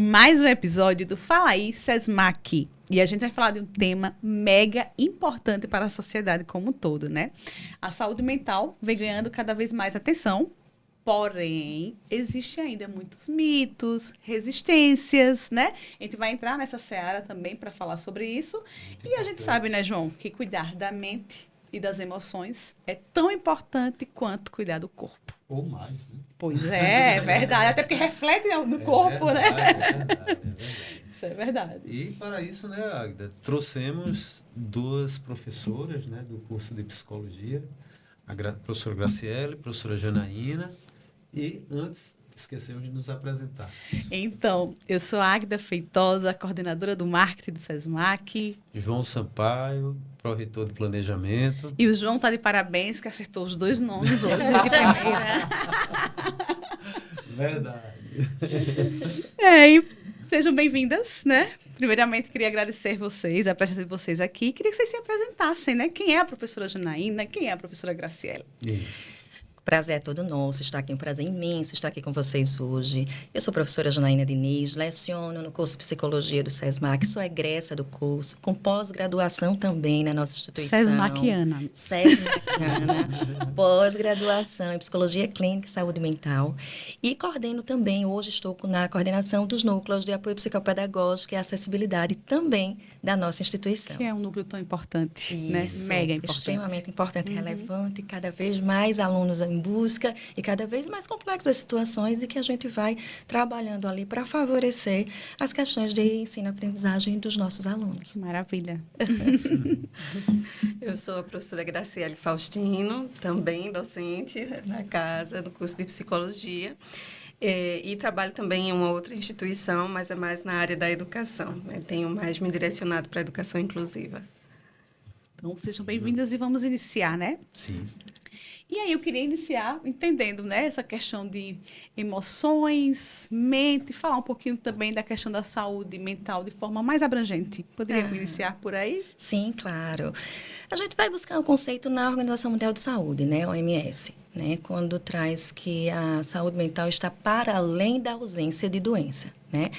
mais um episódio do Fala Aí, SESMAC. E a gente vai falar de um tema mega importante para a sociedade como um todo, né? A saúde mental vem ganhando cada vez mais atenção, porém, existe ainda muitos mitos, resistências, né? A gente vai entrar nessa seara também para falar sobre isso. E a gente sabe, né, João, que cuidar da mente e das emoções é tão importante quanto cuidar do corpo. Ou mais, né? Pois é verdade. Até porque reflete no corpo, verdade, né? É verdade. Isso é verdade. E para isso, né, Agda, trouxemos duas professoras, né, do curso de psicologia, professora Graciele, professora Janaína, e antes esquecemos de nos apresentar. Então, eu sou a Agda Feitosa, coordenadora do marketing do SESMAC. João Sampaio, pró-reitor de planejamento. E o João está de parabéns, que acertou os dois nomes hoje de primeira. Verdade. E sejam bem-vindas, né? Primeiramente, queria agradecer vocês, a presença de vocês aqui. Queria que vocês se apresentassem, né? Quem é a professora Janaína, quem é a professora Graciele? Isso. Prazer é todo nosso estar aqui, um prazer imenso estar aqui com vocês hoje. Eu sou a professora Janaína Diniz, leciono no curso de Psicologia do SESMAC, sou egressa do curso, com pós-graduação também na nossa instituição. SESMACiana. SESMACiana, pós-graduação em Psicologia Clínica e Saúde Mental. E coordeno também, hoje estou na coordenação dos núcleos de apoio psicopedagógico e acessibilidade também da nossa instituição. Que é um núcleo tão importante, né? Isso, Mega importante. extremamente importante, relevante, cada vez mais alunos em busca e cada vez mais complexas situações e que a gente vai trabalhando ali para favorecer as questões de ensino-aprendizagem dos nossos alunos. Maravilha. Eu sou a professora Graciele Faustino, também docente na casa do curso de Psicologia. E trabalho também em uma outra instituição, mas é mais na área da educação, né? Tenho mais me direcionado para a educação inclusiva. Então, sejam bem-vindas e vamos iniciar, né? Sim. E aí eu queria iniciar entendendo, né, essa questão de emoções, mente, falar um pouquinho também da questão da saúde mental de forma mais abrangente. Poderia iniciar por aí? Sim, claro. A gente vai buscar o conceito na Organização Mundial de Saúde, né, OMS, né, quando traz que a saúde mental está para além da ausência de doença, né?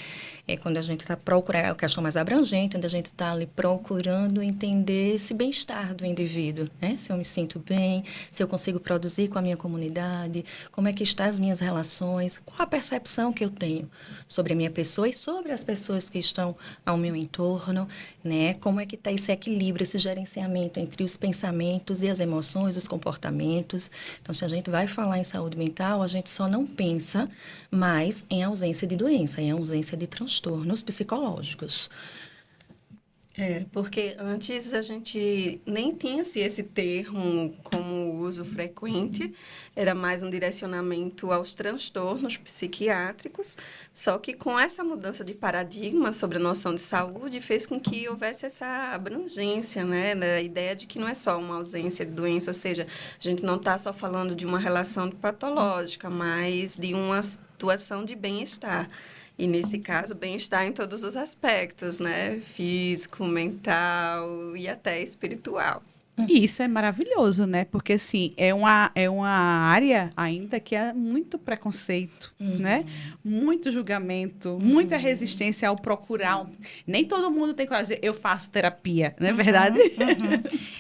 É quando a gente está procurando, é a questão mais abrangente, onde a gente está ali procurando entender esse bem-estar do indivíduo, né? Se eu me sinto bem, se eu consigo produzir com a minha comunidade, como é que estão as minhas relações, qual a percepção que eu tenho sobre a minha pessoa e sobre as pessoas que estão ao meu entorno, né? Como é que está esse equilíbrio, esse gerenciamento entre os pensamentos e as emoções, os comportamentos. Então, se a gente vai falar em saúde mental, a gente só não pensa mais em ausência de doença, em ausência de transtornos psicológicos. Porque antes a gente nem tinha esse termo como uso frequente, era mais um direcionamento aos transtornos psiquiátricos, só que com essa mudança de paradigma sobre a noção de saúde fez com que houvesse essa abrangência, né, da ideia de que não é só uma ausência de doença, ou seja, a gente não está só falando de uma relação patológica, mas de uma situação de bem-estar. E, nesse caso, bem-estar em todos os aspectos, né? Físico, mental e até espiritual. E isso é maravilhoso, né? Porque, assim, é uma área ainda que é muito preconceito, né? Muito julgamento, muita resistência ao procurar. Nem todo mundo tem coragem de dizer, eu faço terapia, não é verdade?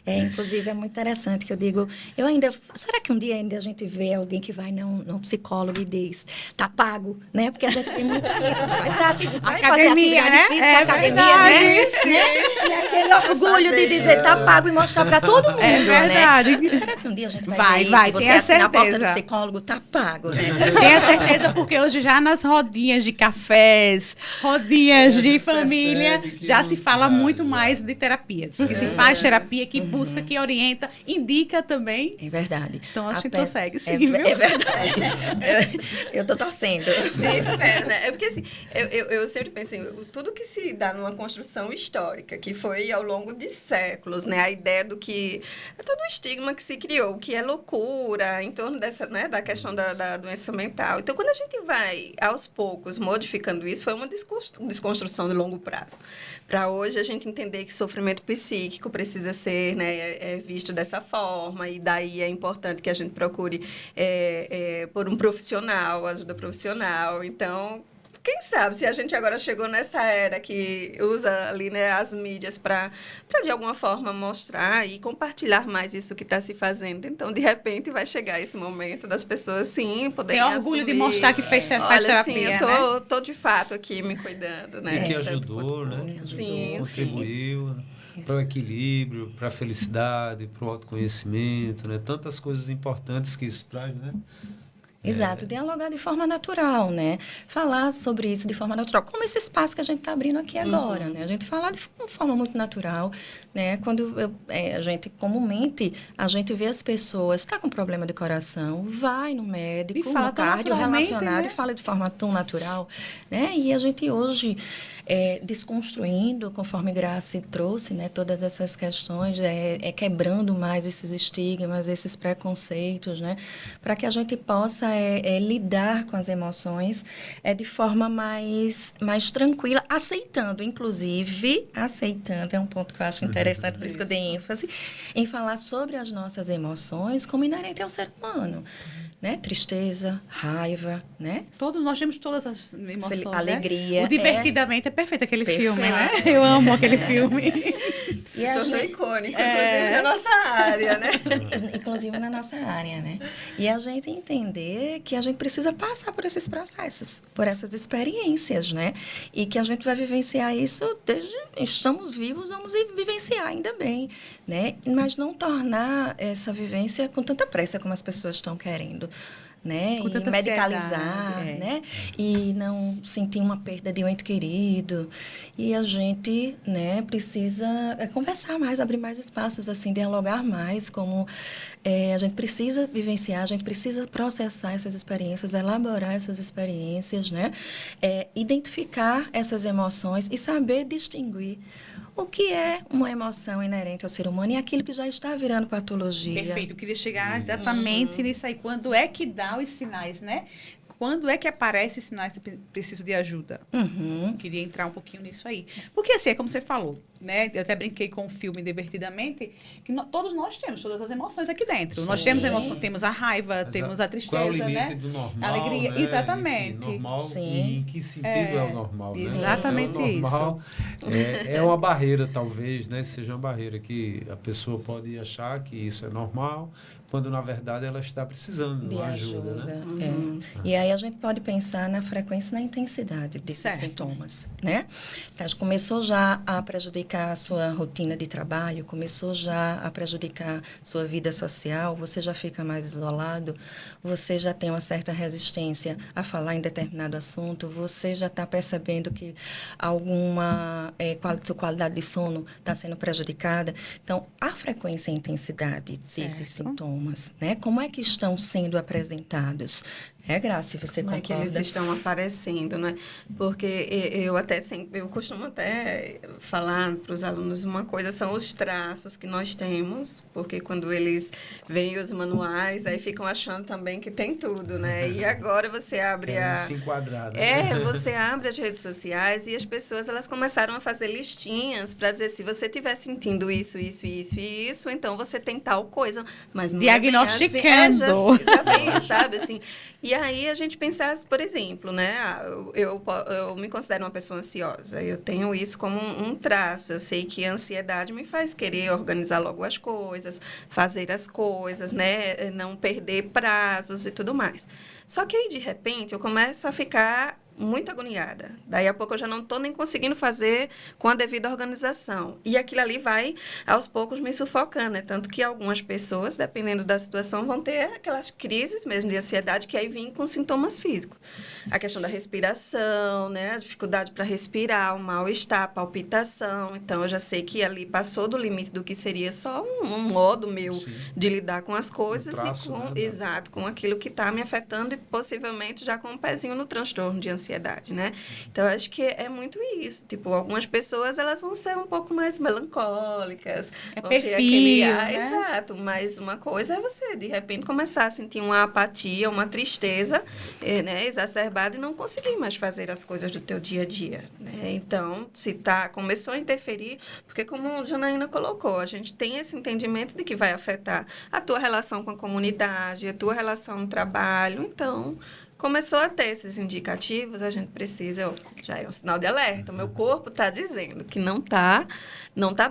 Inclusive, é muito interessante que eu digo, será que um dia ainda a gente vê alguém que vai num psicólogo e diz, tá pago, né? Porque a gente tem muito isso, vai fazer atividade né? física, academia, né? E aquele orgulho de dizer, tá pago e mostrar para todo mundo, verdade. né? E será que um dia a gente vai ver se você tenha assina a porta do certeza. psicólogo, tá pago, né? Tenha certeza, porque hoje já nas rodinhas de cafés, rodinhas de família, já se fala muito mais de terapias. Que se faz terapia, que busca, que orienta, indica também. É verdade. Então, acho que consegue, sim, viu? É verdade. Eu tô torcendo. Sim, espero, né? É porque, assim, eu sempre penso assim, tudo que se dá numa construção histórica, que foi ao longo de séculos, né? A ideia do que é todo o estigma que se criou, que é loucura em torno dessa, né, da questão da doença mental. Então, quando a gente vai, aos poucos, modificando isso, foi uma desconstrução de longo prazo. Para hoje, a gente entender que sofrimento psíquico precisa ser, né, visto dessa forma, e daí é importante que a gente procure por um profissional, ajuda profissional. Então, quem sabe se a gente agora chegou nessa era que usa ali, né, as mídias para de alguma forma mostrar e compartilhar mais isso que está se fazendo. Então, de repente, vai chegar esse momento das pessoas, sim, poderem Tem orgulho de assumir. mostrar que faz terapia, sim, eu né? tô de fato aqui me cuidando, né? E que Tanto ajudou, quanto- né? Sim, Contribuiu para o equilíbrio, para a felicidade, para o autoconhecimento, né? Tantas coisas importantes que isso traz, né? Exato, dialogar de forma natural, né? Falar sobre isso de forma natural, como esse espaço que a gente está abrindo aqui agora, né? A gente falar de uma forma muito natural, né? Quando a gente, comumente, a gente vê as pessoas, está com problema de coração, vai no médico, E fala no tão cardio naturalmente, relacionado, né? e fala de forma tão natural, né? E a gente hoje, desconstruindo, conforme Grace trouxe, né? Todas essas questões, quebrando mais esses estigmas, esses preconceitos, né? Para que a gente possa lidar com as emoções de forma mais tranquila, aceitando, inclusive, aceitando, é um ponto que eu acho interessante, por isso que eu dei ênfase, em falar sobre as nossas emoções como inerente ao ser humano. Né? Tristeza, raiva, né? Todos nós temos todas as emoções, né? Alegria. O Divertidamente é perfeito aquele Perfeito. filme, né? Eu amo aquele filme. Se tornou icônico, É. inclusive, na nossa área, né? Inclusive na nossa área, né? E a gente entender que a gente precisa passar por esses processos, por essas experiências, né? E que a gente vai vivenciar isso desde estamos vivos, vamos vivenciar ainda bem, né? Mas não tornar essa vivência com tanta pressa como as pessoas estão querendo. Né? Com E tanta medicalizar, ansiedade, né? E não sentir uma perda de um ente querido. E a gente, né, precisa conversar mais, abrir mais espaços, assim, dialogar mais, como a gente precisa vivenciar, a gente precisa processar essas experiências, elaborar essas experiências, né? Identificar essas emoções e saber distinguir o que é uma emoção inerente ao ser humano e aquilo que já está virando patologia. Perfeito, eu queria chegar exatamente nisso aí. Quando é que dá os sinais, né? Quando é que aparecem os sinais de preciso de ajuda? Uhum. Queria entrar um pouquinho nisso aí. Porque assim, é como você falou, né? Eu até brinquei com o filme Divertidamente, que todos nós temos todas as emoções aqui dentro. Sim. Nós temos emoção, temos a raiva, Mas temos a tristeza, qual é o limite né? do normal, Alegria, né? exatamente. Enfim, normal, Sim. e em que sentido é o normal, né? Exatamente Então, o normal é uma barreira, talvez, né? Seja uma barreira que a pessoa pode achar que isso é normal, quando na verdade ela está precisando de uma ajuda, né? E aí a gente pode pensar na frequência e na intensidade desses Certo. sintomas, né? Então, começou já a prejudicar a sua rotina de trabalho, começou já a prejudicar sua vida social, você já fica mais isolado, você já tem uma certa resistência a falar em determinado assunto, você já está percebendo que alguma sua qualidade de sono está sendo prejudicada. Então, a frequência e a intensidade desses sintomas, né? Como é que estão sendo apresentados? Graça, você Como concorda? é que eles estão aparecendo, né? Porque eu costumo até falar para os alunos uma coisa, são os traços que nós temos, porque quando eles veem os manuais, aí ficam achando também que tem tudo, né? E agora você abre Querendo se enquadrar, né? você abre as redes sociais e as pessoas, elas começaram a fazer listinhas para dizer, se você estiver sentindo isso, isso, isso e isso, então você tem tal coisa, mas não diagnosticando. já vem, sabe, assim. E aí a gente pensasse, por exemplo, né? Eu me considero uma pessoa ansiosa. Eu tenho isso como um traço. Eu sei que a ansiedade me faz querer organizar logo as coisas, fazer as coisas, né? Não perder prazos e tudo mais. Só que aí, de repente, eu começo a ficar muito agoniada. Daí a pouco eu já não estou nem conseguindo fazer com a devida organização. E aquilo ali vai, aos poucos, me sufocando, né? Tanto que algumas pessoas, dependendo da situação, vão ter aquelas crises mesmo de ansiedade, que aí vêm com sintomas físicos. A questão da respiração, né? A dificuldade para respirar, o mal-estar, a palpitação. Então, eu já sei que ali passou do limite do que seria só um modo meu de lidar com as coisas traço, e com, né? exato, com aquilo que está me afetando e possivelmente já com um pezinho no transtorno de ansiedade. Né? Então, eu acho que é muito isso. Tipo, algumas pessoas, elas vão ser um pouco mais melancólicas. Vão ter perfil, né? Exato. Mas uma coisa é você, de repente, começar a sentir uma apatia, uma tristeza, né, exacerbada e não conseguir mais fazer as coisas do teu dia a dia. Né? Então, se começou a interferir, porque como a Janaína colocou, a gente tem esse entendimento de que vai afetar a tua relação com a comunidade, a tua relação no trabalho. Então, começou a ter esses indicativos, a gente precisa, já é um sinal de alerta. O meu corpo está dizendo que não tá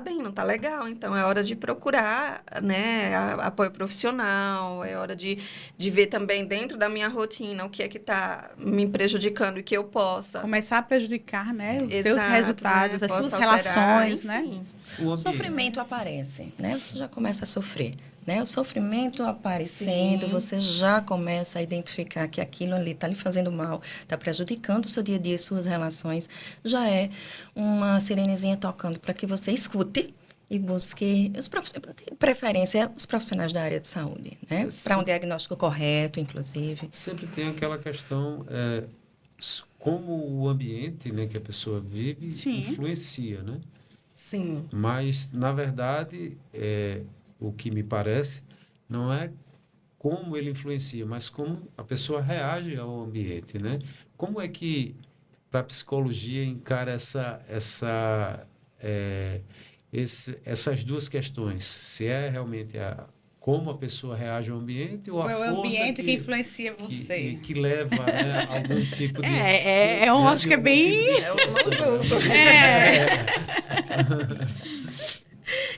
bem, não tá legal. Então, é hora de procurar, né, apoio profissional, é hora de ver também dentro da minha rotina o que é que está me prejudicando e que eu possa... Começar a prejudicar, né, os Exato, seus resultados, né? as suas Posso alterar, relações, né? enfim. O O ambiente. sofrimento aparece, né? Você já começa a sofrer, né? O sofrimento aparecendo, Sim. você já começa a identificar que aquilo ali está lhe fazendo mal, está prejudicando o seu dia a dia, suas relações. Já é uma sirenezinha tocando para que você escute e busque, de preferência, os profissionais da área de saúde, né? Para um diagnóstico correto, inclusive. Sempre tem aquela questão, como o ambiente, né, que a pessoa vive Sim. influencia, né? Sim. Mas, na verdade, o que me parece não é como ele influencia, mas como a pessoa reage ao ambiente, né? Como é que, para a psicologia, encara essas duas questões? Se é realmente como a pessoa reage ao ambiente ou a Ou é o força ambiente que influencia você. que leva, né, a algum tipo de... Eu acho que é bem... É uma mão dupla.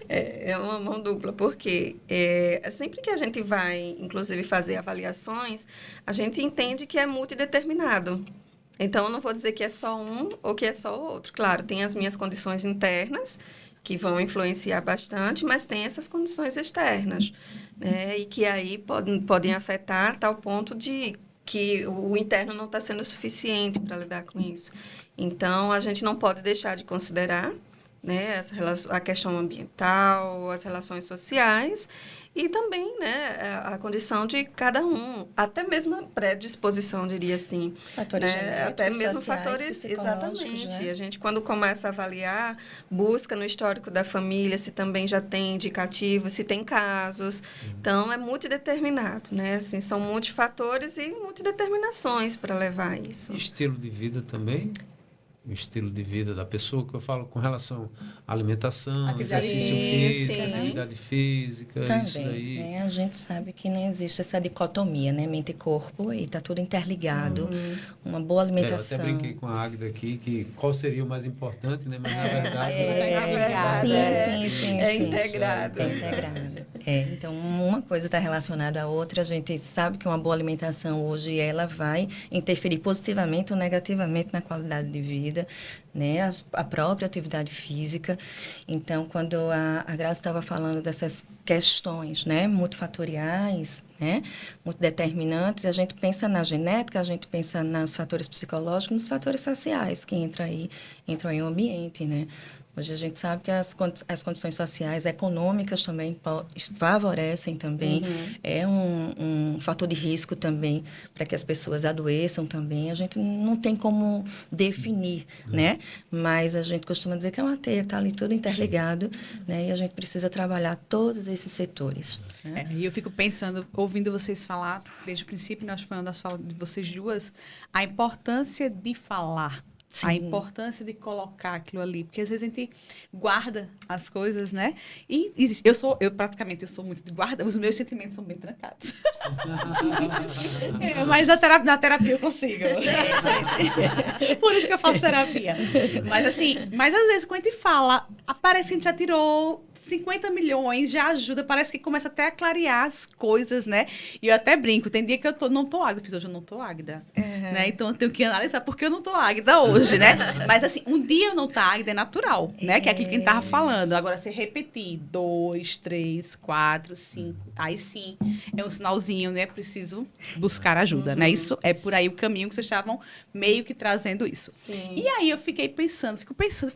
É uma mão dupla, porque sempre que a gente vai, inclusive, fazer avaliações, a gente entende que é multideterminado. Então, eu não vou dizer que é só um ou que é só o outro. Claro, tem as minhas condições internas, que vão influenciar bastante, mas tem essas condições externas, né? E que aí podem afetar a tal ponto de que o interno não está sendo suficiente para lidar com isso. Então, a gente não pode deixar de considerar, né, a questão ambiental, as relações sociais e também, né, a condição de cada um, até mesmo a predisposição, diria assim. Fatores genéticos, Até mesmo sociais, fatores, psicológicos, exatamente. né? A gente, quando começa a avaliar, busca no histórico da família se também já tem indicativo, se tem casos. Então, é multideterminado, né? Assim, são multifatores e multideterminações para levar a isso. Estilo de vida também? O estilo de vida da pessoa, que eu falo com relação à alimentação, Atividade exercício física, físico, né? atividade física, isso Também, daí. né? A gente sabe que não existe essa dicotomia, né? Mente e corpo, e está tudo interligado. Uma boa Eu alimentação. até brinquei com a Águida aqui, que qual seria o mais importante, né? Mas, na verdade... Sim. É integrado. É integrado. Então, uma coisa está relacionada à outra. A gente sabe que uma boa alimentação hoje, ela vai interferir positivamente ou negativamente na qualidade de vida, né? A própria atividade física. Então, quando a Graça estava falando dessas questões, né, multifatoriais, né, multideterminantes, a gente pensa na genética, a gente pensa nos fatores psicológicos, nos fatores sociais que entram em um ambiente, né? Hoje a gente sabe que as condições sociais, econômicas também favorecem também. É um fator de risco também para que as pessoas adoeçam também. A gente não tem como definir, né? Mas a gente costuma dizer que é uma teia, está ali tudo interligado, né? E a gente precisa trabalhar todos esses setores. Né? E eu fico pensando, ouvindo vocês falar, desde o princípio, nós foi uma das falas de vocês duas, a importância de falar. Sim. A importância de colocar aquilo ali, porque às vezes a gente guarda as coisas, né? E eu praticamente sou muito de guarda, os meus sentimentos são bem trancados. Mas na terapia eu consigo. Por isso que eu faço terapia. Mas assim, às vezes quando a gente fala, parece que a gente já tirou 50 milhões, já ajuda, parece que começa até a clarear as coisas, né? E eu até brinco, tem dia que eu não tô águida, hoje eu não tô águida, né? Então eu tenho que analisar porque eu não tô águida hoje, né? Mas assim, um dia eu não tá águida é natural, né? Que é aquilo que a gente tava falando. Agora, se repetir 2, 3, 4, 5, aí sim, é um sinalzinho, né? Preciso buscar ajuda, né? Isso é por aí o caminho que vocês estavam meio que trazendo isso. Sim. E aí eu fico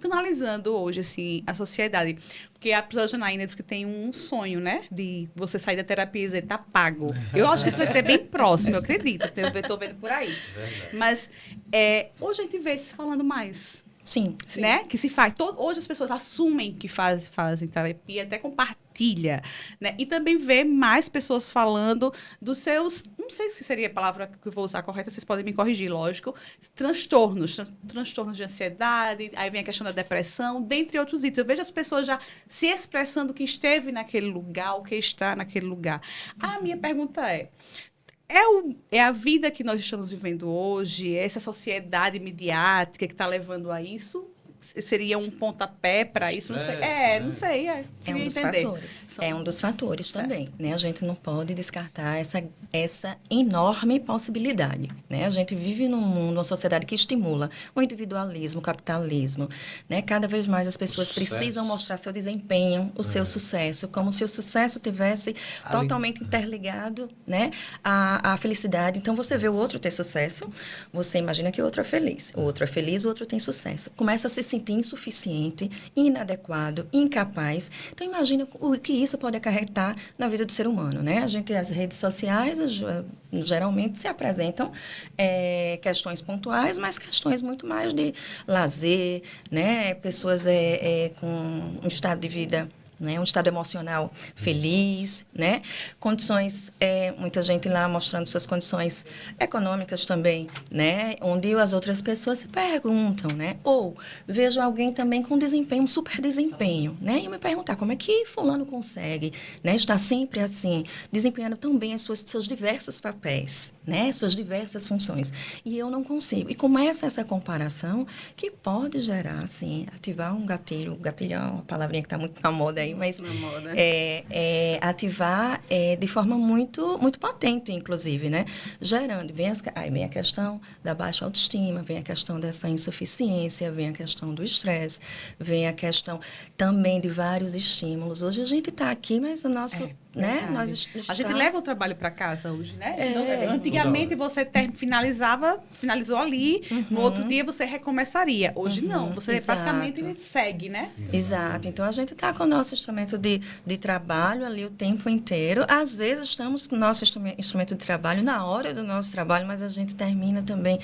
analisando hoje, assim, a sociedade. Porque a professora Janaína diz que tem um sonho, né? De você sair da terapia e dizer, tá pago. Eu acho que isso vai ser bem próximo, eu acredito. Eu tô vendo por aí. Verdade. Mas hoje a gente vê se falando mais. Sim. Né? Que se faz. Hoje as pessoas assumem que fazem terapia, até compartilha, né? E também vê mais pessoas falando dos seus, não sei se seria a palavra que eu vou usar correta, vocês podem me corrigir, lógico, transtornos de ansiedade, aí vem a questão da depressão, dentre outros itens. Eu vejo as pessoas já se expressando que esteve naquele lugar, ou que está naquele lugar. A minha pergunta é, é a vida que nós estamos vivendo hoje, essa sociedade midiática que está levando a isso? Seria um pontapé para isso? Não sei. Estresse, Não né? sei. É um Queria dos entender. fatores. São- É um dos fatores Certo. também, né? A gente não pode descartar essa enorme possibilidade, né? A gente vive num mundo, numa sociedade que estimula o individualismo, o capitalismo, né? Cada vez mais as pessoas Sucesso. precisam mostrar seu desempenho, o seu sucesso, como se o sucesso tivesse Ali- totalmente interligado, né? À felicidade. Então, você vê o outro ter sucesso, você imagina que o outro é feliz. O outro é feliz, o outro tem sucesso. Começa a se sentir insuficiente, inadequado, incapaz. Então, imagina o que isso pode acarretar na vida do ser humano, né? As redes sociais geralmente se apresentam questões pontuais, mas questões muito mais de lazer, né? Pessoas com um estado de vida, né, um estado emocional feliz, né? Condições, muita gente lá mostrando suas condições econômicas também, né? Onde as outras pessoas se perguntam, né? Ou vejo alguém também com desempenho, um super desempenho, né? E eu me perguntar como é que fulano consegue, né? Estar sempre assim, desempenhando tão bem seus diversos papéis, né? Suas diversas funções. E eu não consigo. E começa essa comparação que pode gerar, assim, ativar um gatilho. Gatilho é uma palavrinha que está muito na moda aí, mas Na moda. ativar de forma muito, muito potente, inclusive, né? Gerando. Aí vem a questão da baixa autoestima, vem a questão dessa insuficiência, vem a questão do estresse, vem a questão também de vários estímulos. Hoje a gente está aqui, mas o nosso, né? Verdade. Nós A gente leva o trabalho para casa hoje, né? É. Antigamente você finalizou ali, no outro dia você recomeçaria. Hoje não, você Exato. praticamente segue, né? Exato. Então, a gente está com o nosso instrumento de trabalho ali o tempo inteiro. Às vezes, estamos com o nosso instrumento de trabalho na hora do nosso trabalho, mas a gente termina também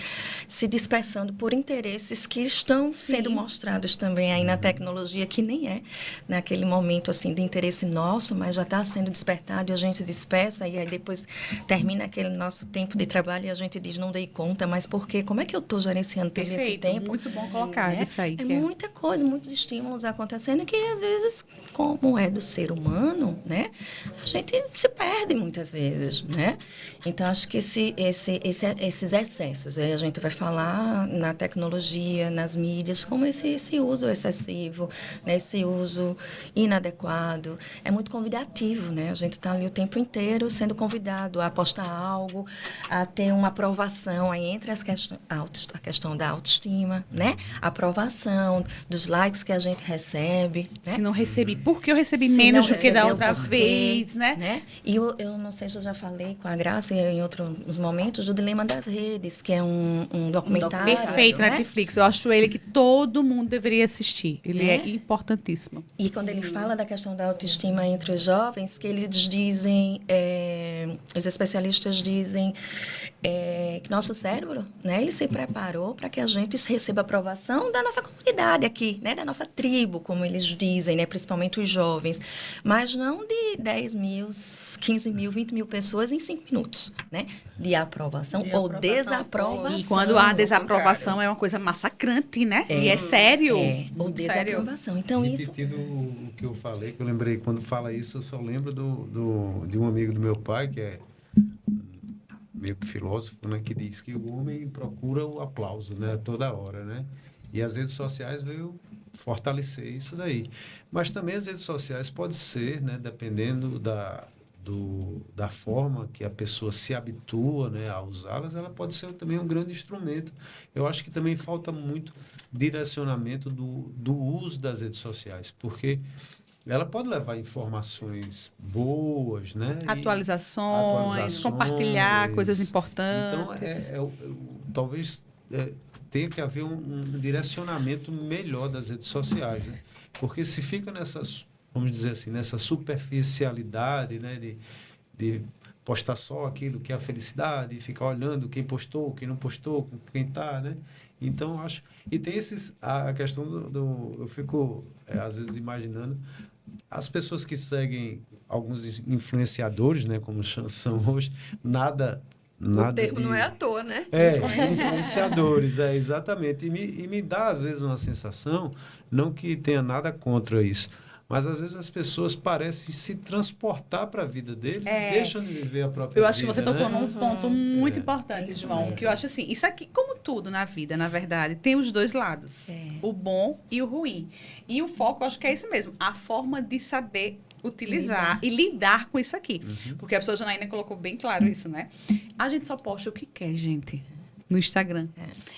se dispersando por interesses que estão sendo mostrados também aí na tecnologia, que nem é naquele momento assim de interesse nosso, mas já está sendo despertado e a gente dispersa, e aí depois termina aquele nosso tempo de trabalho e a gente diz, não dei conta, mas por quê? Como é que eu estou gerenciando todo esse Perfeito, tempo? muito bom colocar Né? isso aí. É que muita coisa, muitos estímulos acontecendo que, às vezes, como é do ser humano, né? A gente se perde muitas vezes, né? Então, acho que esses excessos, aí a gente vai falar na tecnologia, nas mídias, como esse uso excessivo, né? Esse uso inadequado. É muito convidativo, né? A gente está ali o tempo inteiro sendo convidado a postar algo, a ter uma aprovação aí entre a questão da autoestima, né? A aprovação dos likes que a gente recebe, né? Se não recebi, por que eu recebi Se menos não do que da recebeu, outra por quê, vez, né? E eu não sei se eu já falei com a Graça em outros momentos do Dilema das Redes, que é um documentário. Perfeito, né? Netflix. Eu acho ele que todo mundo deveria assistir. Ele é importantíssimo. E quando ele fala da questão da autoestima entre os jovens, que eles dizem, os especialistas dizem que nosso cérebro, né, ele se preparou para que a gente receba aprovação da nossa comunidade aqui, né, da nossa tribo, como eles dizem, né, principalmente os jovens, mas não de 10 mil, 15 mil, 20 mil pessoas em 5 minutos, né, de aprovação ou desaprovação. E quando há ao desaprovação é uma coisa massacrante, né? E é sério. Ou muito sério. desaprovação. Então, isso... Repetindo o que eu falei, que eu lembrei, quando fala isso, eu só lembro de um amigo do meu pai, que é meio que filósofo, né, que diz que o homem procura o aplauso, né, toda hora, né? E as redes sociais veio fortalecer isso daí. Mas também as redes sociais pode ser, né, dependendo da forma que a pessoa se habitua, né, a usá-las, ela pode ser também um grande instrumento. Eu acho que também falta muito direcionamento do uso das redes sociais, porque ela pode levar informações boas, né? Atualizações, compartilhar coisas Então, importantes. talvez tenha que haver um direcionamento melhor das redes sociais, né? Porque se fica vamos dizer assim, nessa superficialidade, né? De postar só aquilo que é a felicidade, e ficar olhando quem postou, quem não postou, quem está, né? Então, acho... E tem a questão eu fico, às vezes, imaginando as pessoas que seguem alguns influenciadores, né? Como são hoje, nada O termo não é à toa, né? Influenciadores, exatamente. E me dá, às vezes, uma sensação, não que tenha nada contra isso, Mas às vezes as pessoas parecem se transportar para a vida deles e deixam de viver a própria vida. Eu acho que você tocou né? num ponto muito importante, João. Que eu acho assim, isso aqui, como tudo na vida, na verdade, tem os dois lados. O bom e o ruim. E o foco, eu acho que é isso mesmo. A forma de saber utilizar e lidar com isso aqui. Porque a professora Janaína colocou bem claro isso, né? A gente só posta o que quer, gente. No Instagram.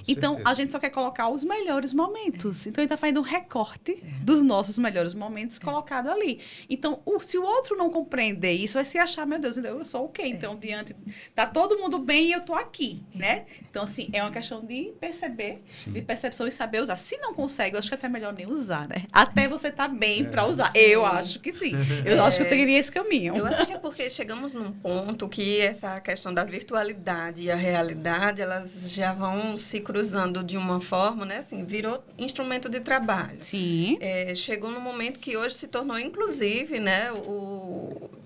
Então, certeza. a gente só quer colocar os melhores momentos. Então, a gente está fazendo um recorte dos nossos melhores momentos colocado ali. Então, se o outro não compreender isso, vai se achar, meu Deus, eu sou o quê? Então, diante... Tá todo mundo bem e eu tô aqui, né? Então, assim, é uma questão de perceber, de percepção e saber usar. Se não consegue, eu acho que é até melhor nem usar, né? Até você tá bem para usar. Sim. Eu acho que sim. Eu acho que eu seguiria esse caminho. Eu acho que é porque chegamos num ponto que essa questão da virtualidade e a realidade, elas já vão se cruzando de uma forma, né? Assim, virou instrumento de trabalho. Sim. Chegou num momento que hoje se tornou, inclusive, né?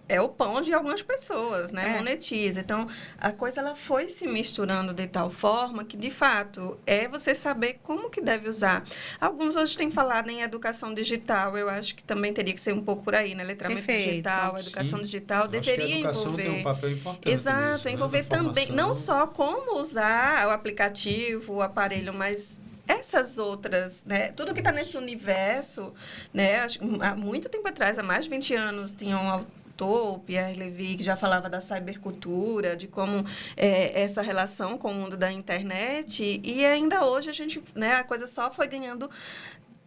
É o pão de algumas pessoas, né? Monetiza. Então, a coisa ela foi se misturando de tal forma que, de fato, é você saber como que deve usar. Alguns hoje têm falado em educação digital. Eu acho que também teria que ser um pouco por aí, né? Letramento digital, educação digital deveria envolver. A educação envolver. tem um papel importante Exato, nisso, envolver né? também, não só como usar o aplicativo, o aparelho, mas essas outras, né? Tudo que está nesse universo, né? Há muito tempo atrás, há mais de 20 anos, tinham Pierre Levy, que já falava da cybercultura, de como essa relação com o mundo da internet, e ainda hoje a gente, né, a coisa só foi ganhando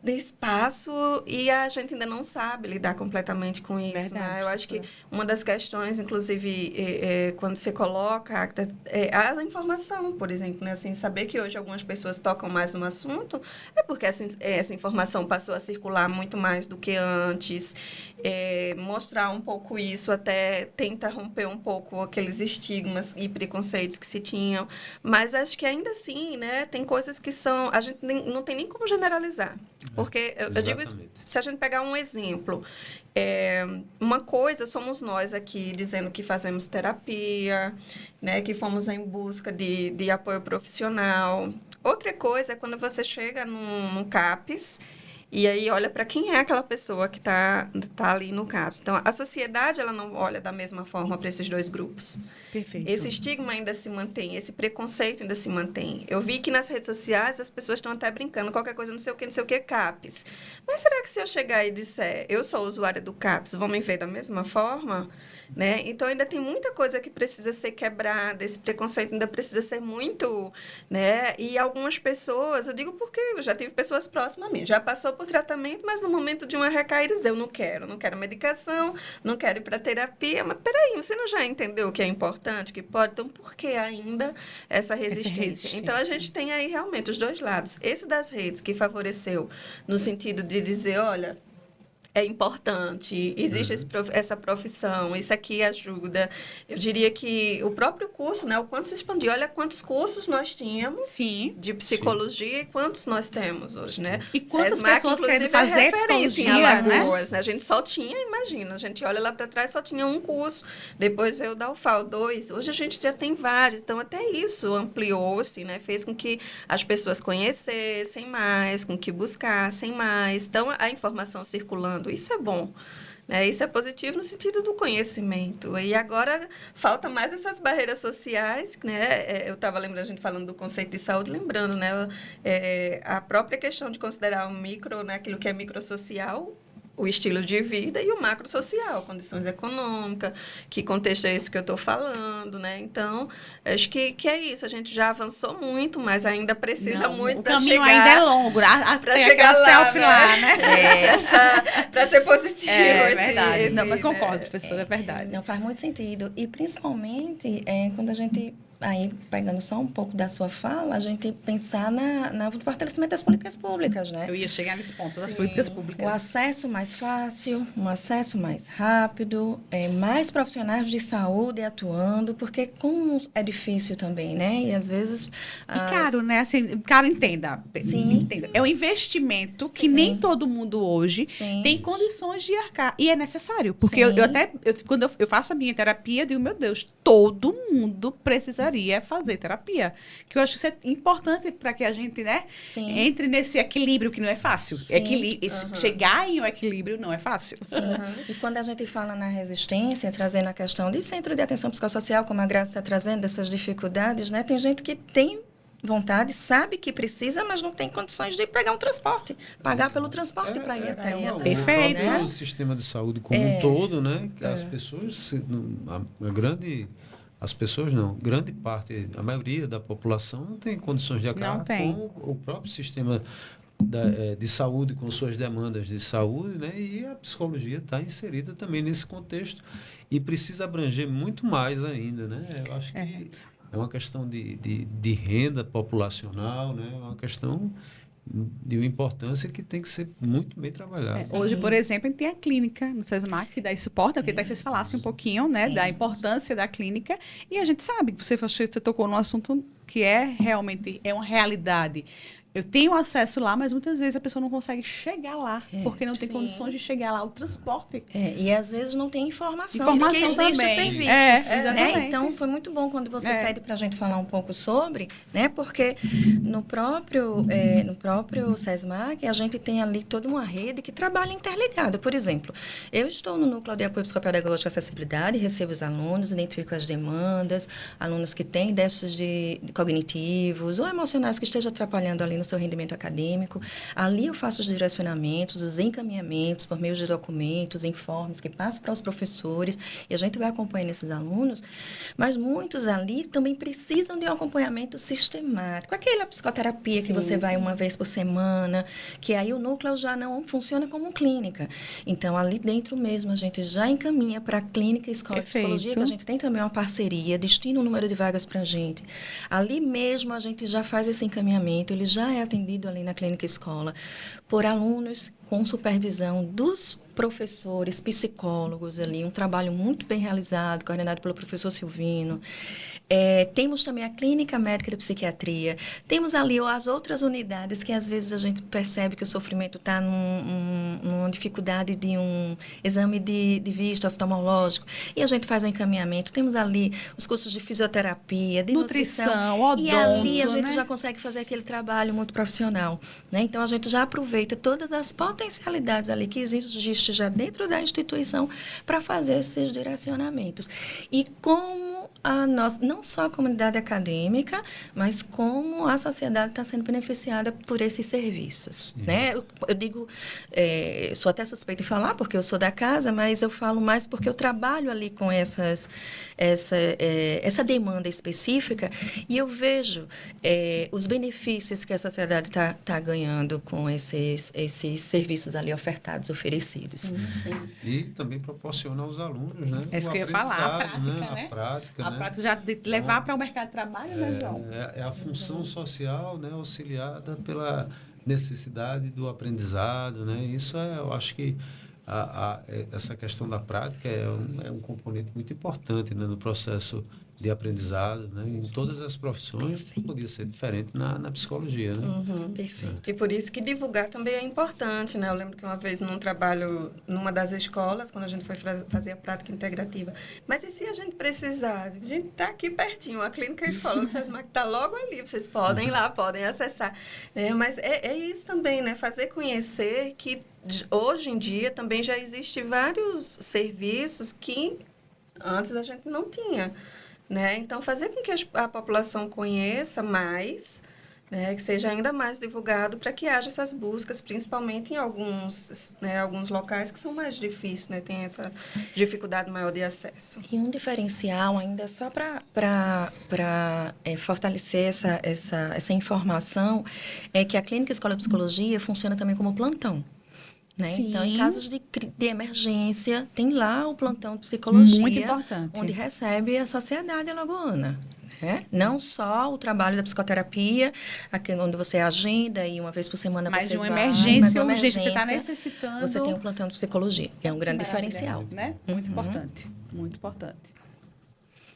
de espaço e a gente ainda não sabe lidar completamente com isso. Verdade, né? Eu acho que uma das questões, inclusive, quando você coloca a informação, por exemplo, né? Assim, saber que hoje algumas pessoas tocam mais no assunto é porque essa informação passou a circular muito mais do que antes. Mostrar um pouco isso até tenta romper um pouco aqueles estigmas e preconceitos que se tinham. Mas acho que ainda assim, né? Tem coisas que são... A gente não tem nem como generalizar. Porque, eu digo isso, se a gente pegar um exemplo, uma coisa somos nós aqui dizendo que fazemos terapia, né, que fomos em busca de apoio profissional. Outra coisa é quando você chega num CAPS e aí olha para quem é aquela pessoa que tá ali no CAPS. Então, a sociedade ela não olha da mesma forma para esses dois grupos. Perfeito. Esse estigma ainda se mantém, esse preconceito ainda se mantém. Eu vi que nas redes sociais as pessoas estão até brincando, qualquer coisa, não sei o que, CAPS. Mas será que se eu chegar e disser, eu sou usuária do CAPS, vão me ver da mesma forma? Né? Então, ainda tem muita coisa que precisa ser quebrada, esse preconceito ainda precisa ser muito... Né? E algumas pessoas, eu digo porque eu já tive pessoas próximas a mim, já passou por tratamento, mas no momento de uma recaída, eu não quero medicação, não quero ir para terapia, mas peraí, você não já entendeu o que é importante, que pode? Então, por que ainda essa resistência? Então, a gente tem aí realmente os dois lados. Esse das redes que favoreceu no sentido de dizer, olha... É importante, existe essa profissão, isso aqui ajuda. Eu diria que o próprio curso, né, o quanto se expandiu, olha quantos cursos nós tínhamos de psicologia e quantos nós temos hoje, né? E quantas pessoas querem fazer psicologia, em Alagoas, né? A gente só tinha, imagina, a gente olha lá para trás, só tinha um curso, depois veio o da UFAL, 2, hoje a gente já tem vários, então até isso ampliou-se, né? Fez com que as pessoas conhecessem mais, com que buscassem mais, então a informação circulando, isso é bom, né? Isso é positivo no sentido do conhecimento. E agora falta mais essas barreiras sociais, né? Eu estava lembrando, a gente falando do conceito de saúde, lembrando, né? A própria questão de considerar o micro, né? Aquilo que é microsocial, o estilo de vida, e o macrosocial, condições econômicas, que contexto é esse que eu estou falando, né? Então, acho que é isso. A gente já avançou muito, mas ainda precisa muito para chegar... O caminho ainda é longo, para chegar lá, selfie lá, né? Para ser positivo. É verdade. Não, mas concordo, professora, é verdade. Não, faz muito sentido. E, principalmente, quando a gente... Aí, pegando só um pouco da sua fala, a gente pensar no fortalecimento das políticas públicas, né? Eu ia chegar nesse ponto, das políticas públicas. O acesso mais fácil, um acesso mais rápido, mais profissionais de saúde atuando, porque como é difícil também, né? E, às vezes... E caro, né? Assim, caro, entenda. Sim. É um investimento que nem todo mundo hoje tem condições de arcar. E é necessário, porque quando eu faço a minha terapia, eu digo, meu Deus, todo mundo precisa recomendaria fazer terapia. Que eu acho que isso é importante para que a gente, né, Sim. entre nesse equilíbrio que não é fácil. Sim. Chegar em um equilíbrio não é fácil. Sim. E quando a gente fala na resistência, trazendo a questão de centro de atenção psicossocial, como a Graça está trazendo, dessas dificuldades, né? Tem gente que tem vontade, sabe que precisa, mas não tem condições de pegar um transporte, pagar pelo transporte para ir até o Perfeito. O próprio sistema de saúde como um todo, né? As pessoas, as pessoas não, grande parte, a maioria da população não tem condições de acabar com o próprio sistema de saúde, com suas demandas de saúde, né? E a psicologia está inserida também nesse contexto e precisa abranger muito mais ainda, né? Eu acho que é uma questão de renda populacional, né? É uma questão de uma importância que tem que ser muito bem trabalhada. Hoje, por exemplo, a gente tem a clínica no SESMAC que dá esse suporte. Eu queria que vocês falassem um pouquinho, né, da importância da clínica. E a gente sabe que você tocou num assunto que realmente uma realidade. Eu tenho acesso lá, mas muitas vezes a pessoa não consegue chegar lá, porque não tem condições de chegar lá, o transporte. E às vezes não tem informação de que existe também. o serviço. Exatamente. Então, foi muito bom quando você pede para a gente falar um pouco sobre, né? Porque no próprio SESMAC, a gente tem ali toda uma rede que trabalha interligada. Por exemplo, eu estou no Núcleo de Apoio Psicopedagógico e Acessibilidade, recebo os alunos, identifico as demandas, alunos que têm déficits cognitivos ou emocionais que estejam atrapalhando ali no seu rendimento acadêmico. Ali eu faço os direcionamentos, os encaminhamentos por meio de documentos, informes que passam para os professores e a gente vai acompanhando esses alunos, mas muitos ali também precisam de um acompanhamento sistemático. Aquela psicoterapia que você vai uma vez por semana, que aí o núcleo já não funciona como clínica. Então, ali dentro mesmo, a gente já encaminha para a clínica Escola de Psicologia, que a gente tem também uma parceria, destina um número de vagas para a gente. Ali mesmo, a gente já faz esse encaminhamento, ele já é atendido ali na clínica escola por alunos com supervisão dos professores, psicólogos ali, um trabalho muito bem realizado, coordenado pelo professor Silvino. Temos também a clínica médica de psiquiatria, temos ali as outras unidades que às vezes a gente percebe que o sofrimento está numa dificuldade de um exame de vista oftalmológico e a gente faz um encaminhamento. Temos ali os cursos de fisioterapia, de nutrição, odonto, e ali a gente já consegue fazer aquele trabalho muito profissional, né? Então a gente já aproveita todas as potencialidades ali que existem já dentro da instituição para fazer esses direcionamentos. E como não só a comunidade acadêmica, mas como a sociedade está sendo beneficiada por esses serviços, né? Eu digo, sou até suspeita de falar, porque eu sou da casa, mas eu falo mais porque eu trabalho ali com essa demanda específica e eu vejo os benefícios que a sociedade está ganhando com esses serviços ali oferecidos. Sim. E também proporciona aos alunos, né? É isso que eu ia falar, a prática, né? A prática, a prática já de levar para o mercado de trabalho, né, João? É a função social, né, auxiliada pela necessidade do aprendizado, né? Isso eu acho que essa questão da prática é um componente muito importante, né, no processo de aprendizado, né? Em todas as profissões podia ser diferente na psicologia, né? Perfeito. E por isso que divulgar também é importante, né? Eu lembro que uma vez num trabalho numa das escolas, quando a gente foi fazer a prática integrativa, mas e se a gente precisar? A gente está aqui pertinho, a clínica escola do SESMAC está logo ali, vocês podem ir lá, podem acessar. Mas é isso também, né? Fazer conhecer que hoje em dia também já existem vários serviços que antes a gente não tinha. Né? Então, fazer com que a população conheça mais, né? Que seja ainda mais divulgado para que haja essas buscas, principalmente em alguns locais que são mais difíceis, né? Tem essa dificuldade maior de acesso. E um diferencial ainda só para fortalecer essa informação é que a Clínica Escola de Psicologia funciona também como plantão. Né? Então, em casos de emergência, tem lá o plantão de psicologia, muito importante, onde recebe a sociedade alagoana. Né? Não só o trabalho da psicoterapia, onde você agenda e uma vez por semana mas você vai. Mas emergência urgente, você está necessitando. Você tem um plantão de psicologia, que é um grande diferencial. Né? Muito importante, muito importante.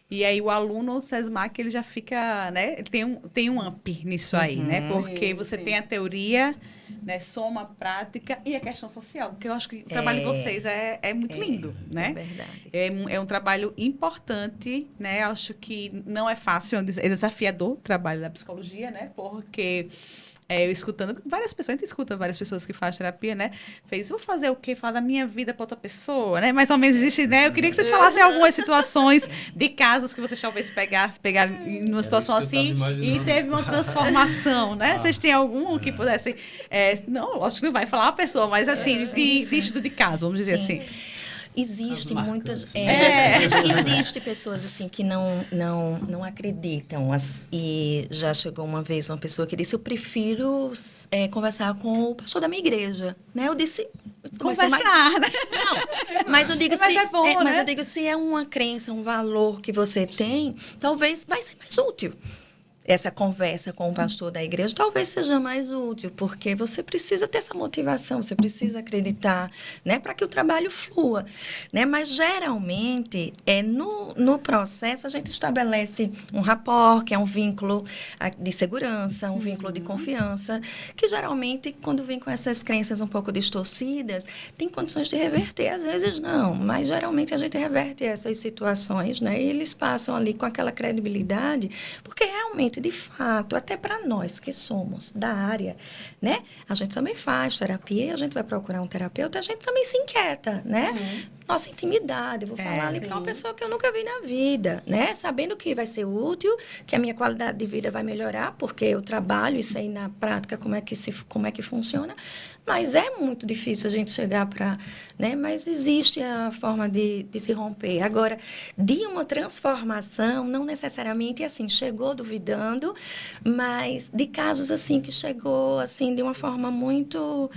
E aí o aluno, o SESMAC, ele já fica, né? Ele tem um up nisso aí, né? Porque você tem a teoria né? Soma, prática e a questão social, porque eu acho que o trabalho de vocês é muito lindo, né? É verdade. É um trabalho importante, né? Acho que não é fácil, é desafiador o trabalho da psicologia, né? Porque eu escutando várias pessoas, a gente escuta várias pessoas que fazem terapia, né? Vou fazer o quê? Falar da minha vida para outra pessoa, né? Mais ou menos existe, né? Eu queria que vocês falassem algumas situações de casos que vocês talvez pegaram numa situação assim e teve uma transformação, né? Vocês têm algum que pudessem... não, lógico que não vai falar a pessoa, mas assim, de estudo de caso, vamos dizer assim. Existe muitas... Existe pessoas assim que não acreditam. E já chegou uma vez uma pessoa que disse, eu prefiro conversar com o pastor da minha igreja. Né? Eu disse... Conversar, né? Não, mas eu digo, mas eu digo, se é uma crença, um valor que você tem, talvez vai ser mais útil. Essa conversa com o pastor da igreja talvez seja mais útil, porque você precisa ter essa motivação, você precisa acreditar, né, para que o trabalho flua, né? Mas geralmente no processo a gente estabelece um rapport, que é um vínculo de segurança, um vínculo de confiança, que geralmente quando vem com essas crenças um pouco distorcidas, tem condições de reverter, às vezes não, mas geralmente a gente reverte essas situações, né? E eles passam ali com aquela credibilidade, porque realmente de fato, até para nós que somos da área, né? A gente também faz terapia, a gente vai procurar um terapeuta, a gente também se inquieta, né? Nossa intimidade, vou falar ali para uma pessoa que eu nunca vi na vida, né? Sabendo que vai ser útil, que a minha qualidade de vida vai melhorar, porque eu trabalho e sei na prática como é que funciona, mas é muito difícil a gente chegar para, né? Mas existe a forma de se romper. Agora, de uma transformação, não necessariamente assim, chegou duvidando, mas de casos assim que chegou assim de uma forma muito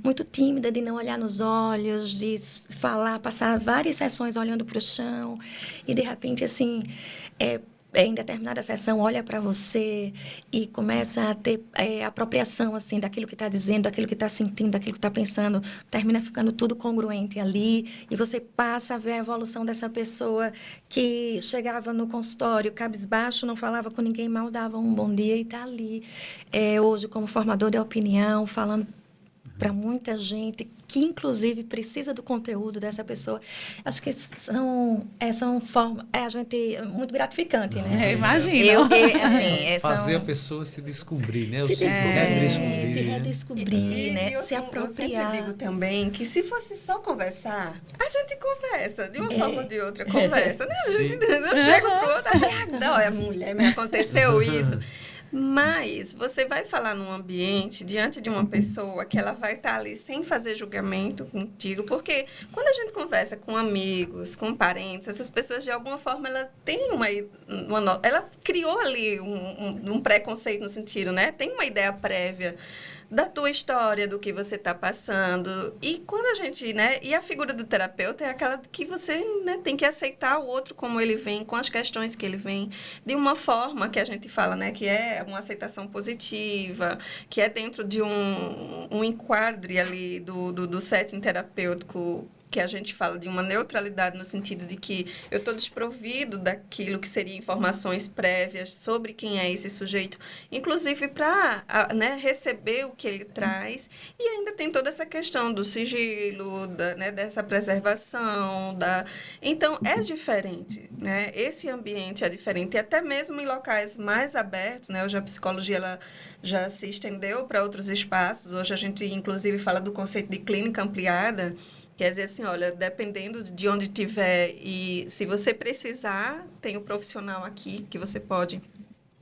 muito tímida, de não olhar nos olhos, de falar, passar várias sessões olhando para o chão e de repente assim em determinada sessão olha para você e começa a ter apropriação assim daquilo que está dizendo, daquilo que está sentindo, daquilo que está pensando, termina ficando tudo congruente ali e você passa a ver a evolução dessa pessoa que chegava no consultório cabisbaixo, não falava com ninguém, mal dava um bom dia e está ali hoje como formador de opinião, falando para muita gente que, inclusive, precisa do conteúdo dessa pessoa. Acho que são formas... a gente... muito gratificante, né? Eu imagino. Fazer a pessoa se descobrir, né? Se redescobrir, né? Se apropriar. Eu digo também que se fosse só conversar, a gente conversa. De uma forma ou de outra, conversa. Né? Eu chego pro outro, não, mulher, me aconteceu isso. Mas você vai falar num ambiente, diante de uma pessoa que ela vai estar ali sem fazer julgamento contigo, porque quando a gente conversa com amigos, com parentes, essas pessoas, de alguma forma, ela tem ela criou ali um preconceito no sentido, né? Tem uma ideia prévia da tua história, do que você está passando. E quando a gente, né? E a figura do terapeuta é aquela que você, né, tem que aceitar o outro como ele vem, com as questões que ele vem, de uma forma que a gente fala, né? Que é uma aceitação positiva, que é dentro de um enquadre ali do setting terapêutico, que a gente fala de uma neutralidade no sentido de que eu estou desprovido daquilo que seria informações prévias sobre quem é esse sujeito, inclusive para, né, receber o que ele traz. E ainda tem toda essa questão do sigilo, né, dessa preservação. Então, é diferente, né? Esse ambiente é diferente. E até mesmo em locais mais abertos, né? Hoje a psicologia ela já se estendeu para outros espaços. Hoje a gente, inclusive, fala do conceito de clínica ampliada. Quer dizer assim, olha, dependendo de onde estiver e se você precisar, tem o profissional aqui que você pode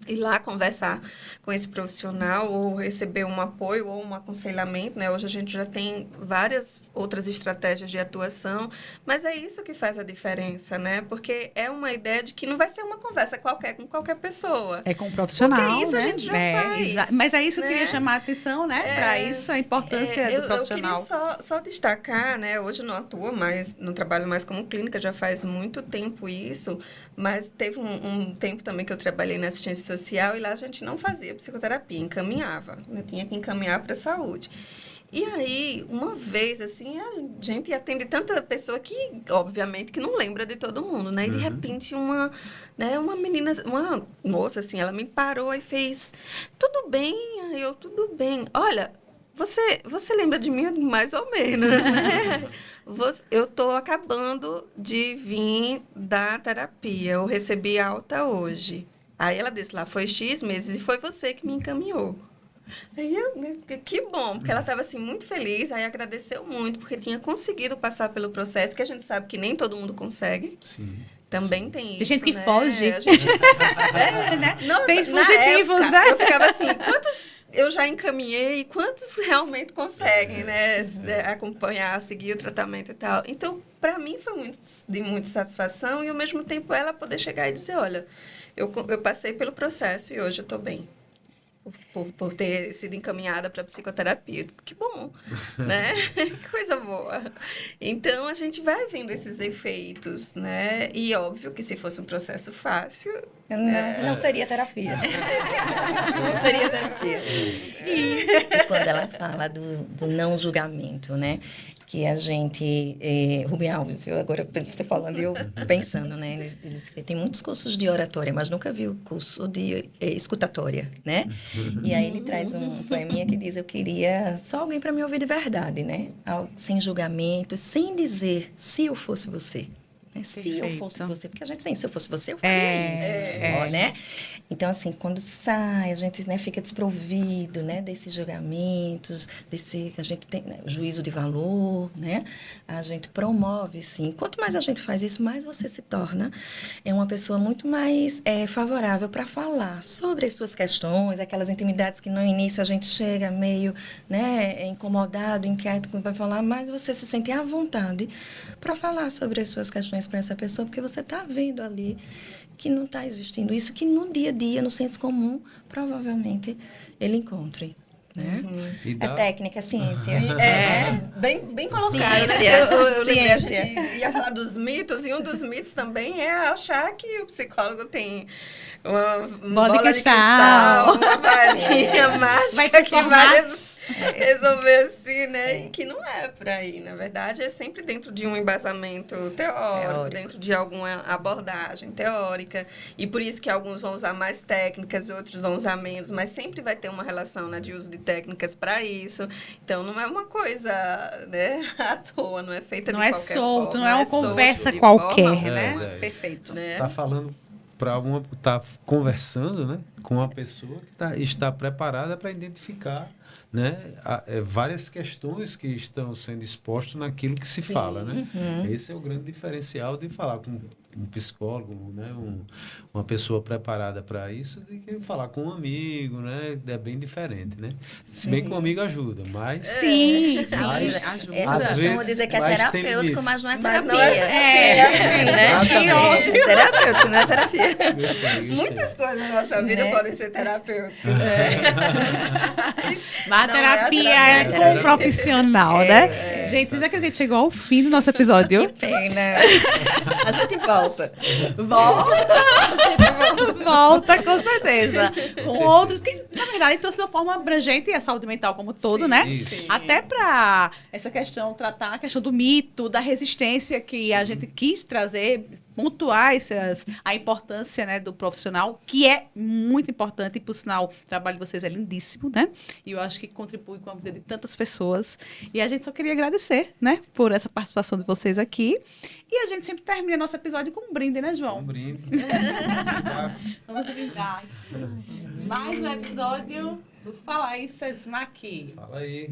ir lá conversar com esse profissional ou receber um apoio ou um aconselhamento, né? Hoje a gente já tem várias outras estratégias de atuação, mas é isso que faz a diferença, né? Porque é uma ideia de que não vai ser uma conversa qualquer com qualquer pessoa. É com um profissional, porque isso né? a gente já faz. Mas é isso que eu né? queria chamar a atenção, né? Para isso, a importância do profissional. Eu queria só destacar, né? Hoje não atuo mais, não trabalho mais como clínica, já faz muito tempo isso, mas teve um tempo também que eu trabalhei na assistência social e lá a gente não fazia psicoterapia, encaminhava, né? Tinha que encaminhar para a saúde. E aí, uma vez, assim, a gente atende tanta pessoa que, obviamente, que não lembra de todo mundo, né? E, de repente, uma menina, uma moça, assim, ela me parou e fez, tudo bem? Aí eu, tudo bem. Olha, você lembra de mim mais ou menos, né? Eu estou acabando de vir da terapia. Eu recebi alta hoje. Aí ela disse lá, foi X meses e foi você que me encaminhou. Aí que bom, porque ela estava assim muito feliz, aí agradeceu muito, porque tinha conseguido passar pelo processo, que a gente sabe que nem todo mundo consegue. Sim. Também tem isso, Tem gente que né? foge. A gente, né? Nossa, Tem na fugitivos, época, né? Eu ficava assim, quantos eu já encaminhei e quantos realmente conseguem, né? Acompanhar, seguir o tratamento e tal. Então, para mim foi de muita satisfação e, ao mesmo tempo, ela poder chegar e dizer, olha, eu passei pelo processo e hoje eu estou bem. Por ter sido encaminhada para psicoterapia. Que bom, né? Que coisa boa. Então, a gente vai vendo esses efeitos, né? E óbvio que se fosse um processo fácil... Não seria terapia. Não seria terapia. E quando ela fala do não julgamento, né? Que a gente... Rubem Alves, agora você falando e eu pensando, né? Ele tem muitos cursos de oratória, mas nunca viu curso de escutatória, né? E aí ele traz um poeminha que diz, eu queria só alguém para me ouvir de verdade, né? Sem julgamento, sem dizer, se eu fosse você. Né? Se eu fosse você, porque a gente tem, se eu fosse você, eu faria isso, né? Então, assim, quando sai, a gente, né, fica desprovido, né, desses julgamentos, que a gente tem, né, juízo de valor, né? A gente promove, sim. Quanto mais a gente faz isso, mais você se torna uma pessoa muito mais favorável para falar sobre as suas questões, aquelas intimidades que no início a gente chega meio, né, incomodado, inquieto para falar, mas você se sente à vontade para falar sobre as suas questões para essa pessoa, porque você está vendo ali que não está existindo isso, que no dia a dia, no senso comum, provavelmente ele encontre. Né? É técnica, é ciência. Bem colocado. Ciência. Né? Eu lembrei, a gente ia falar dos mitos, e um dos mitos também é achar que o psicólogo tem uma bola de cristal, uma varinha mágica que vai resolver assim, né? E que não é por aí. Na verdade, é sempre dentro de um embasamento teórico, dentro de alguma abordagem teórica. E por isso que alguns vão usar mais técnicas, outros vão usar menos, mas sempre vai ter uma relação, né, de uso de técnicas para isso. Então, não é uma coisa, né, à toa, não é feita de qualquer forma. Não é solto, não é uma conversa qualquer, né? Perfeito. Né? Tá falando tá conversando, né, com uma pessoa que está preparada para identificar, né, várias questões que estão sendo expostas naquilo que se fala, né? Esse é o grande diferencial de falar com um psicólogo, né, uma pessoa preparada para isso, de que falar com um amigo, né? É bem diferente, né? Se bem que um amigo ajuda, mas... Sim, ajuda. Às vezes, vamos dizer que é terapêutico, mas não é terapia. Mas não é terapêutico, não é terapia. Gostei. Muitas coisas na nossa vida podem ser terapêuticas. Mas a terapia é com um profissional, né? Gente, vocês acreditam que chegou ao fim do nosso episódio? Que pena. A gente volta. Volta, com certeza. Com outros, porque, na verdade, trouxe de uma forma abrangente a saúde mental como todo, né? Sim. Até para essa questão, tratar a questão do mito, da resistência que a gente quis trazer, pontuar a importância, né, do profissional, que é muito importante, e, por sinal, o trabalho de vocês é lindíssimo, né? E eu acho que contribui com a vida de tantas pessoas. E a gente só queria agradecer, né, por essa participação de vocês aqui. E a gente sempre termina nosso episódio com um brinde, né, João? Um brinde. Vamos brindar. Mais um episódio do Fala aí, Sesma aqui. Fala aí.